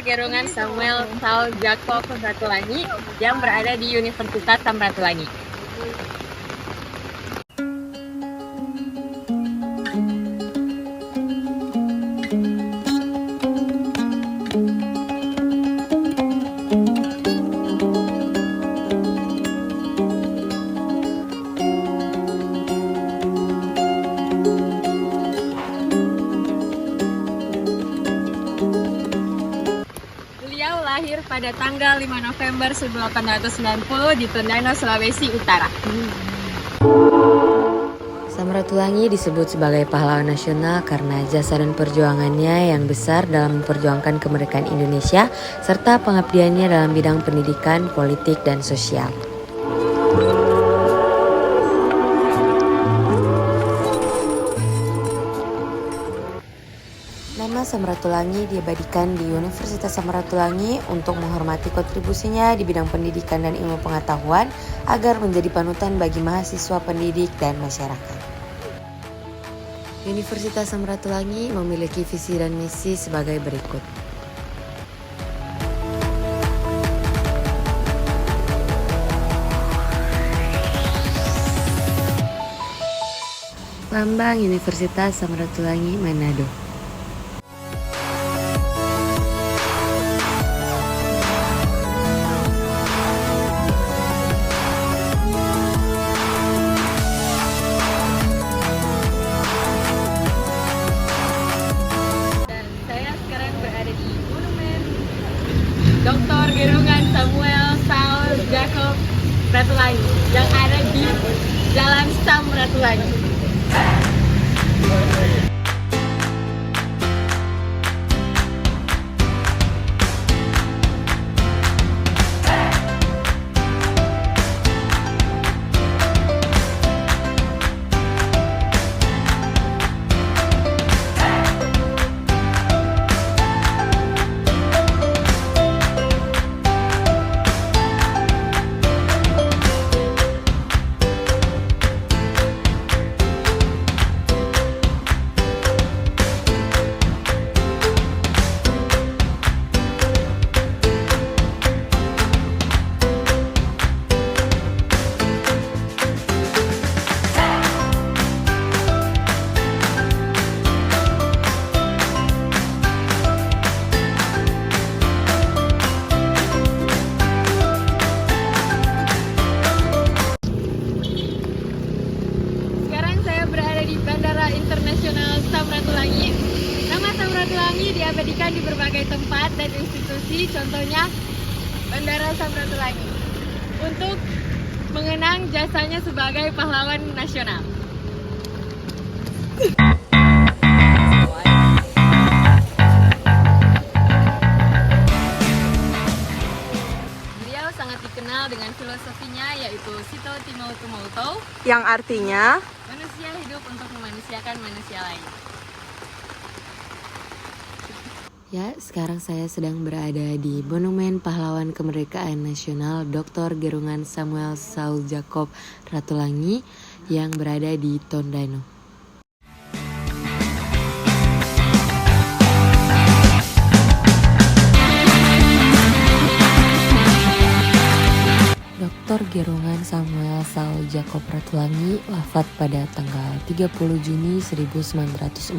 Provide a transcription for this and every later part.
Gerungan Samuel Saul Jacob Ratulangi yang berada di Universitas Samratulangi. Lahir pada tanggal 5 November 1890 di Tondano, Sulawesi Utara. Samratulangi disebut sebagai pahlawan nasional karena jasa dan perjuangannya yang besar dalam memperjuangkan kemerdekaan Indonesia serta pengabdiannya dalam bidang pendidikan, politik, dan sosial. Nama Samratulangi diabadikan di Universitas Samratulangi untuk menghormati kontribusinya di bidang pendidikan dan ilmu pengetahuan agar menjadi panutan bagi mahasiswa, pendidik, dan masyarakat. Universitas Samratulangi memiliki visi dan misi sebagai berikut. Lambang Universitas Samratulangi Manado. Dr. Gerungan Samuel Saul Jacob Ratulangi yang ada di Jalan Samratulangi. Internasional Samratulangi. Nama Samratulangi diabadikan di berbagai tempat dan institusi, contohnya Bandara Samratulangi, untuk mengenang jasanya sebagai pahlawan nasional. Beliau sangat dikenal dengan filosofinya, yaitu Sito Timo Tumauto, yang artinya manusia hidup untuk memanusiakan manusia lain. Ya, sekarang saya sedang berada di Monumen Pahlawan Kemerdekaan Nasional Dr. Gerungan Samuel Saul Jacob Ratulangi yang berada di Tondano. Dr. Gerungan Samuel Saul Jacob Ratulangi wafat pada tanggal 30 Juni 1949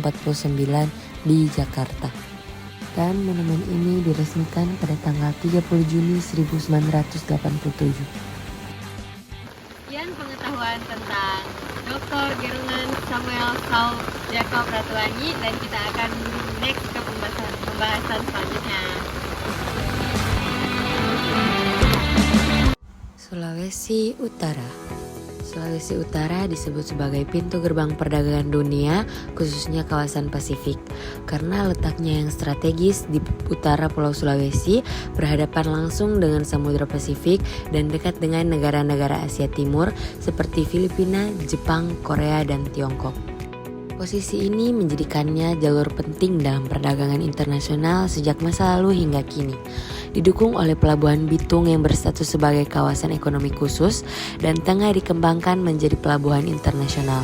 di Jakarta. Dan monumen ini diresmikan pada tanggal 30 Juni 1987. Sekian pengetahuan tentang Dr. Gerungan Samuel Saul Jacob Ratulangi, dan kita akan next ke pembahasan selanjutnya. Sulawesi Utara. Sulawesi Utara disebut sebagai pintu gerbang perdagangan dunia, khususnya kawasan Pasifik, karena letaknya yang strategis di utara Pulau Sulawesi, berhadapan langsung dengan Samudra Pasifik dan dekat dengan negara-negara Asia Timur seperti Filipina, Jepang, Korea, dan Tiongkok. Posisi ini menjadikannya jalur penting dalam perdagangan internasional sejak masa lalu hingga kini. Didukung oleh Pelabuhan Bitung yang berstatus sebagai kawasan ekonomi khusus dan tengah dikembangkan menjadi pelabuhan internasional.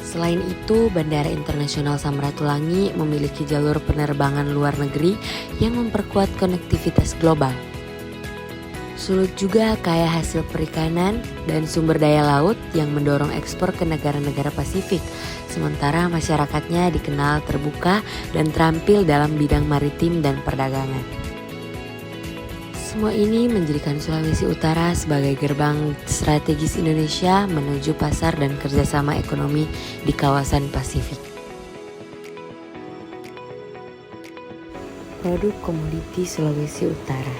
Selain itu, Bandara Internasional Samratulangi memiliki jalur penerbangan luar negeri yang memperkuat konektivitas global. Sulut juga kaya hasil perikanan dan sumber daya laut yang mendorong ekspor ke negara-negara Pasifik, sementara masyarakatnya dikenal terbuka dan terampil dalam bidang maritim dan perdagangan. Semua ini menjadikan Sulawesi Utara sebagai gerbang strategis Indonesia menuju pasar dan kerjasama ekonomi di kawasan Pasifik. Produk komoditi Sulawesi Utara.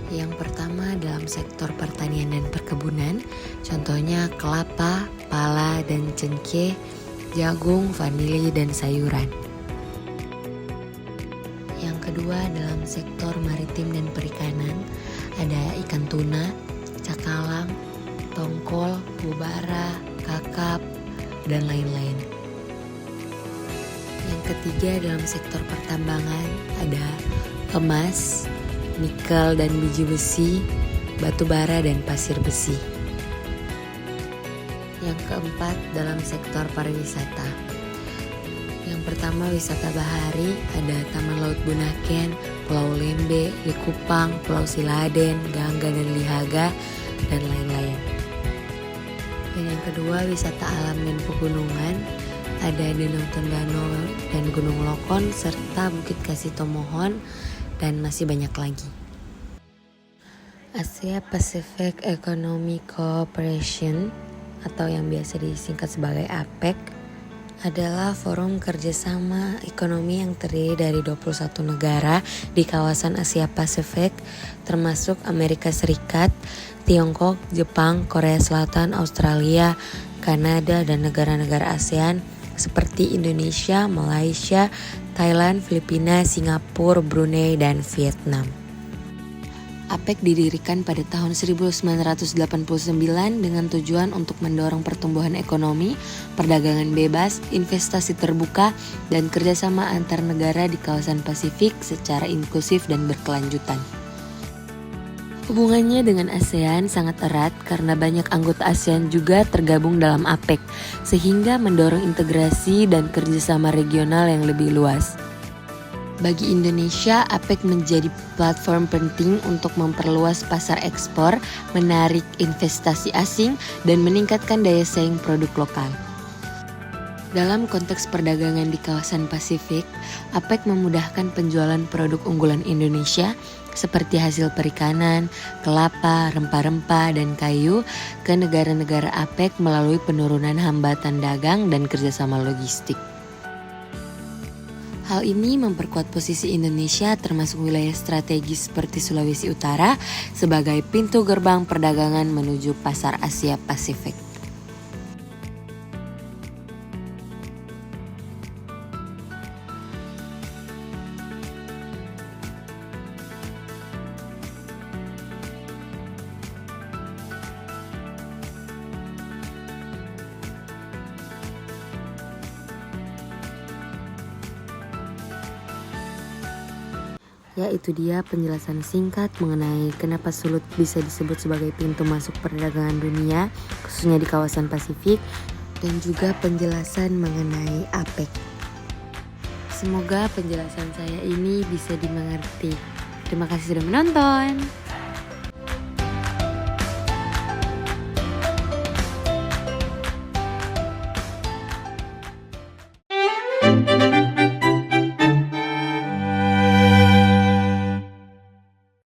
Yang pertama dalam sektor pertanian dan perkebunan, contohnya kelapa, pala dan cengkeh, jagung, vanili dan sayuran. Yang kedua dalam sektor maritim dan perikanan, ada ikan tuna, cakalang, tongkol, bubara, kakap, dan lain-lain. Yang ketiga dalam sektor pertambangan, ada emas, nikel dan biji besi, batu bara dan pasir besi. Yang keempat dalam sektor pariwisata. Yang pertama wisata bahari, ada Taman Laut Bunaken, Pulau Lembe, Likupang, Pulau Siladen, Gangga dan Lihaga, dan lain-lain. Dan yang kedua wisata alam dan pegunungan, ada Danau Tondano dan Gunung Lokon, serta Bukit Kasitomohon, dan masih banyak lagi. Asia Pacific Economic Cooperation atau yang biasa disingkat sebagai APEC adalah forum kerjasama ekonomi yang terdiri dari 21 negara di kawasan Asia Pasifik, termasuk Amerika Serikat, Tiongkok, Jepang, Korea Selatan, Australia, Kanada, dan negara-negara ASEAN seperti Indonesia, Malaysia, Thailand, Filipina, Singapura, Brunei, dan Vietnam. APEC didirikan pada tahun 1989 dengan tujuan untuk mendorong pertumbuhan ekonomi, perdagangan bebas, investasi terbuka, dan kerjasama antar negara di kawasan Pasifik secara inklusif dan berkelanjutan. Hubungannya dengan ASEAN sangat erat karena banyak anggota ASEAN juga tergabung dalam APEC, sehingga mendorong integrasi dan kerjasama regional yang lebih luas. Bagi Indonesia, APEC menjadi platform penting untuk memperluas pasar ekspor, menarik investasi asing, dan meningkatkan daya saing produk lokal. Dalam konteks perdagangan di kawasan Pasifik, APEC memudahkan penjualan produk unggulan Indonesia seperti hasil perikanan, kelapa, rempah-rempah, dan kayu ke negara-negara APEC melalui penurunan hambatan dagang dan kerjasama logistik. Hal ini memperkuat posisi Indonesia termasuk wilayah strategis seperti Sulawesi Utara sebagai pintu gerbang perdagangan menuju pasar Asia Pasifik. Ya, itu dia penjelasan singkat mengenai kenapa Sulut bisa disebut sebagai pintu masuk perdagangan dunia, khususnya di kawasan Pasifik, dan juga penjelasan mengenai APEC. Semoga penjelasan saya ini bisa dimengerti. Terima kasih sudah menonton.